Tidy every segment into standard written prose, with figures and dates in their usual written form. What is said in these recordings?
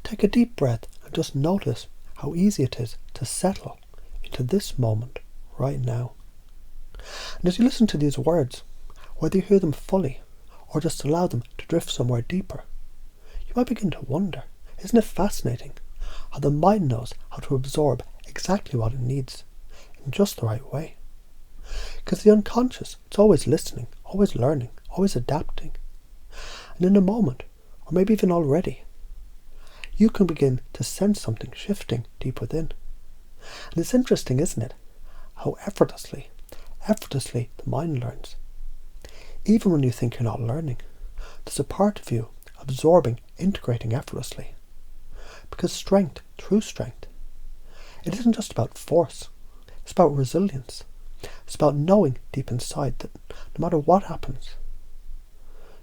Take a deep breath and just notice how easy it is to settle into this moment right now. And as you listen to these words, whether you hear them fully or just allow them to drift somewhere deeper, you might begin to wonder, isn't it fascinating how the mind knows how to absorb exactly what it needs in just the right way? Because the unconscious, it's always listening, always learning, always adapting. And in a moment, or maybe even already, you can begin to sense something shifting deep within. And it's interesting, isn't it, how effortlessly the mind learns. Even when you think you're not learning, there's a part of you absorbing, integrating effortlessly. Because strength, true strength, it isn't just about force, it's about resilience. It's about knowing deep inside that no matter what happens,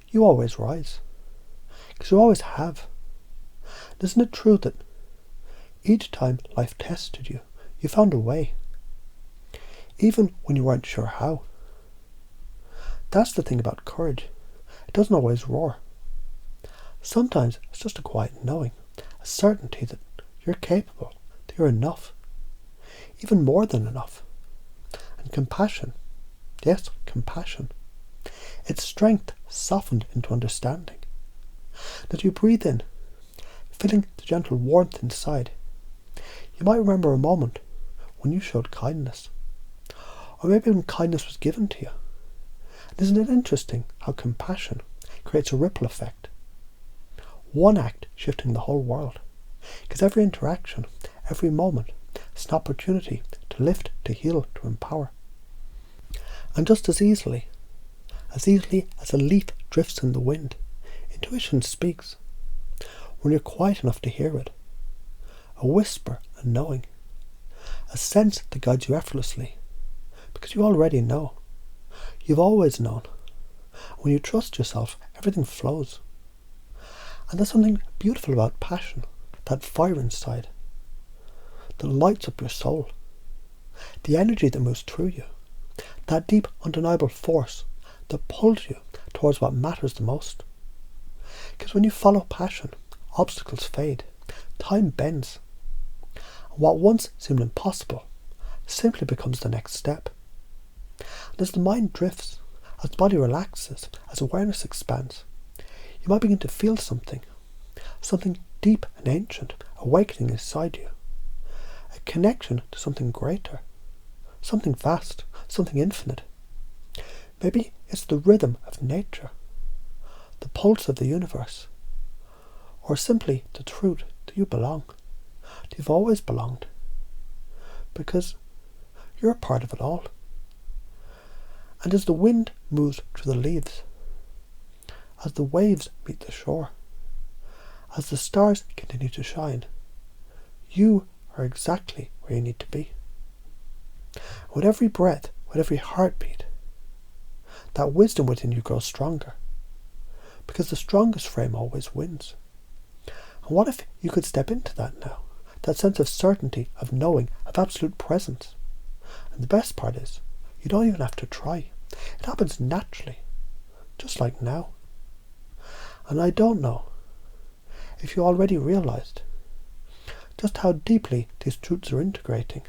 you always rise. Because you always have. Isn't it true that each time life tested you, you found a way? Even when you weren't sure how. That's the thing about courage. It doesn't always roar. Sometimes it's just a quiet knowing, a certainty that you're capable, that you're enough, even more than enough. And compassion, yes, compassion. It's strength softened into understanding. That you breathe in, feeling the gentle warmth inside. You might remember a moment when you showed kindness, or maybe when kindness was given to you. And isn't it interesting how compassion creates a ripple effect? One act shifting the whole world. Because every interaction, every moment, is an opportunity to lift, to heal, to empower. And just as easily as a leaf drifts in the wind, intuition speaks. When you're quiet enough to hear it, a whisper, a knowing, a sense that guides you effortlessly, because you already know. You've always known. When you trust yourself, everything flows. And there's something beautiful about passion, that fire inside, that lights up your soul, the energy that moves through you, that deep, undeniable force that pulls you towards what matters the most. Because when you follow passion, obstacles fade, time bends, and what once seemed impossible simply becomes the next step. And as the mind drifts, as the body relaxes, as awareness expands, you might begin to feel something deep and ancient awakening inside you, a connection to something greater, something vast, something infinite. Maybe it's the rhythm of nature, the pulse of the universe, or simply the truth that you belong, that you've always belonged, because you're a part of it all. And as the wind moves through the leaves, as the waves meet the shore, as the stars continue to shine, you are exactly where you need to be. With every breath, with every heartbeat, that wisdom within you grows stronger, because the strongest frame always wins. And what if you could step into that now, that sense of certainty, of knowing, of absolute presence? And the best part is, you don't even have to try. It happens naturally, just like now. And I don't know if you already realized just how deeply these truths are integrating,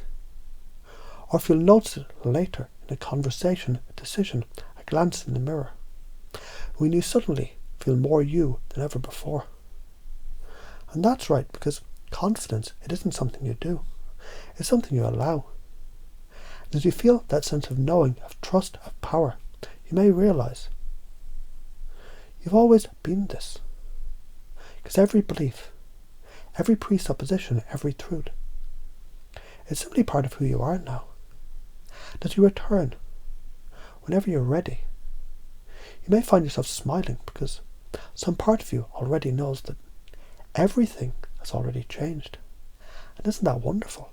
or if you'll notice it later in a conversation, a decision, a glance in the mirror, when you suddenly feel more you than ever before. And that's right, because confidence, it isn't something you do, it's something you allow. And as you feel that sense of knowing, of trust, of power, you may realize you've always been this. Because every belief, every presupposition, every truth, it's simply part of who you are now. As you return, whenever you're ready, you may find yourself smiling because some part of you already knows that everything has already changed. And isn't that wonderful?